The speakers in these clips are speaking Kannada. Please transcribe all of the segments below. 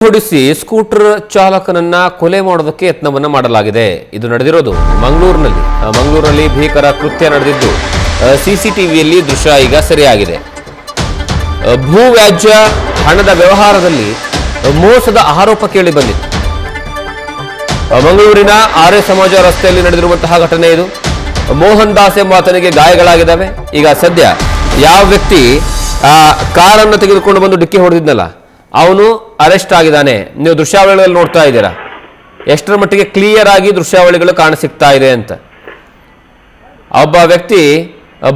ಹೊಡಿಸಿ ಸ್ಕೂಟರ್ ಚಾಲಕನನ್ನ ಕೊಲೆ ಮಾಡೋದಕ್ಕೆ ಯತ್ನವನ್ನ ಮಾಡಲಾಗಿದೆ. ಇದು ನಡೆದಿರೋದು ಮಂಗಳೂರಿನಲ್ಲಿ ಭೀಕರ ಕೃತ್ಯ ನಡೆದಿದ್ದು ಸಿಸಿಟಿವಿಯಲ್ಲಿ ದೃಶ್ಯ ಈಗ ಸೆರೆಯಾಗಿದೆ. ಭೂ ವ್ಯಾಜ್ಯ ಹಣದ ವ್ಯವಹಾರದಲ್ಲಿ ಮೋಸದ ಆರೋಪ ಕೇಳಿ ಬಂದಿತ್ತು. ಮಂಗಳೂರಿನ ಆರ್ಯ ಸಮಾಜ ರಸ್ತೆಯಲ್ಲಿ ನಡೆದಿರುವಂತಹ ಘಟನೆ ಇದು. ಮೋಹನ್ ದಾಸ್ ಎಂಬ ಆತನಿಗೆ ಗಾಯಗಳಾಗಿದ್ದಾವೆ. ಈಗ ಸದ್ಯ ಯಾವ ವ್ಯಕ್ತಿ ಕಾರನ್ನು ತೆಗೆದುಕೊಂಡು ಬಂದು ಡಿಕ್ಕಿ ಹೊಡೆದಿದ್ನಲ್ಲ ಅವನು ಅರೆಸ್ಟ್ ಆಗಿದ್ದಾನೆ. ನೀವು ದೃಶ್ಯಾವಳಿಗಳಲ್ಲಿ ನೋಡ್ತಾ ಇದ್ದೀರಾ ಎಷ್ಟರ ಮಟ್ಟಿಗೆ ಕ್ಲಿಯರ್ ಆಗಿ ದೃಶ್ಯಾವಳಿಗಳು ಕಾಣಸಿಗ್ತಾ ಇದೆ ಅಂತ. ಒಬ್ಬ ವ್ಯಕ್ತಿ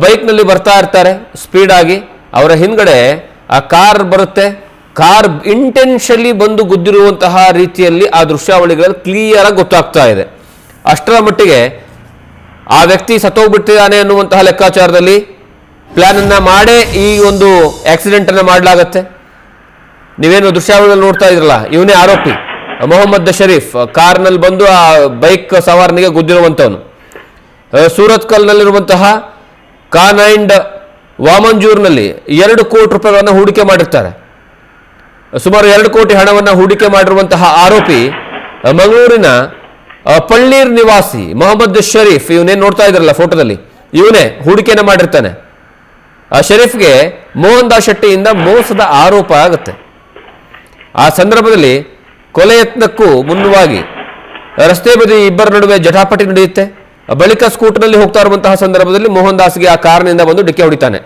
ಬೈಕ್ನಲ್ಲಿ ಬರ್ತಾ ಇರ್ತಾರೆ ಸ್ಪೀಡ್ ಆಗಿ, ಅವರ ಹಿಂದ್ಗಡೆ ಆ ಕಾರ್ ಬರುತ್ತೆ. ಕಾರ್ ಇಂಟೆನ್ಷನ್ಲಿ ಬಂದು ಗುದ್ದಿರುವಂತಹ ರೀತಿಯಲ್ಲಿ ಆ ದೃಶ್ಯಾವಳಿಗಳಲ್ಲಿ ಕ್ಲಿಯರ್ ಆಗಿ ಗೊತ್ತಾಗ್ತಾ ಇದೆ. ಅಷ್ಟರ ಮಟ್ಟಿಗೆ ಆ ವ್ಯಕ್ತಿ ಸತ್ತೋಗ್ಬಿಟ್ಟಿದ್ದಾನೆ ಅನ್ನುವಂತಹ ಲೆಕ್ಕಾಚಾರದಲ್ಲಿ ಪ್ಲಾನ್ ಅನ್ನ ಮಾಡೇ ಈ ಒಂದು ಆಕ್ಸಿಡೆಂಟ್ ಅನ್ನ ಮಾಡಲಾಗತ್ತೆ. ನೀವೇನು ದೃಶ್ಯಾವಳಿಯಲ್ಲಿ ನೋಡ್ತಾ ಇದ್ರಲ್ಲ, ಇವನೇ ಆರೋಪಿ ಮೊಹಮ್ಮದ್ ಶರೀಫ್. ಕಾರ್ನಲ್ಲಿ ಬಂದು ಆ ಬೈಕ್ ಸವಾರನಿಗೆ ಗುದ್ದಿರುವಂತವನು. ಸೂರತ್ಕಲ್ನಲ್ಲಿರುವಂತಹ ಕಾನ್ ಅಂಡ್ ವಾಮಂಜೂರ್ನಲ್ಲಿ 2 ಕೋಟಿ ರೂಪಾಯಿಗಳನ್ನು ಹೂಡಿಕೆ ಮಾಡಿರ್ತಾರೆ. ಸುಮಾರು 2 ಕೋಟಿ ಹಣವನ್ನು ಹೂಡಿಕೆ ಮಾಡಿರುವಂತಹ ಆರೋಪಿ ಮಂಗಳೂರಿನ ಪಳ್ಳೀರ್ ನಿವಾಸಿ ಮೊಹಮ್ಮದ್ ಶರೀಫ್. ಇವನೇನು ನೋಡ್ತಾ ಇದ್ರಲ್ಲ ಫೋಟೋದಲ್ಲಿ, ಇವನೇ ಹೂಡಿಕೆಯನ್ನು ಮಾಡಿರ್ತಾನೆ. ಆ ಶರೀಫ್ಗೆ ಮೋಹನ್ ದಾಸ್ ಶೆಟ್ಟಿಯಿಂದ ಮೋಸದ ಆರೋಪ ಆಗುತ್ತೆ. ಆ ಸಂದರ್ಭದಲ್ಲಿ ಕೊಲೆ ಯತ್ನಕ್ಕೂ ಮುನ್ನವಾಗಿ ರಸ್ತೆ ಬದಿ ಇಬ್ಬರ ನಡುವೆ ಜಟಾಪಟಿ ನಡೆಯುತ್ತೆ. ಬಳಿಕ ಸ್ಕೂಟರ್ನಲ್ಲಿ ಹೋಗ್ತಾ ಇರುವಂತಹ ಸಂದರ್ಭದಲ್ಲಿ ಮೋಹನ್ ದಾಸ್ಗೆ ಆ ಕಾರ್ನಿಂದ ಬಂದು ಡಿಕ್ಕಿ ಹೊಡಿತಾನೆ.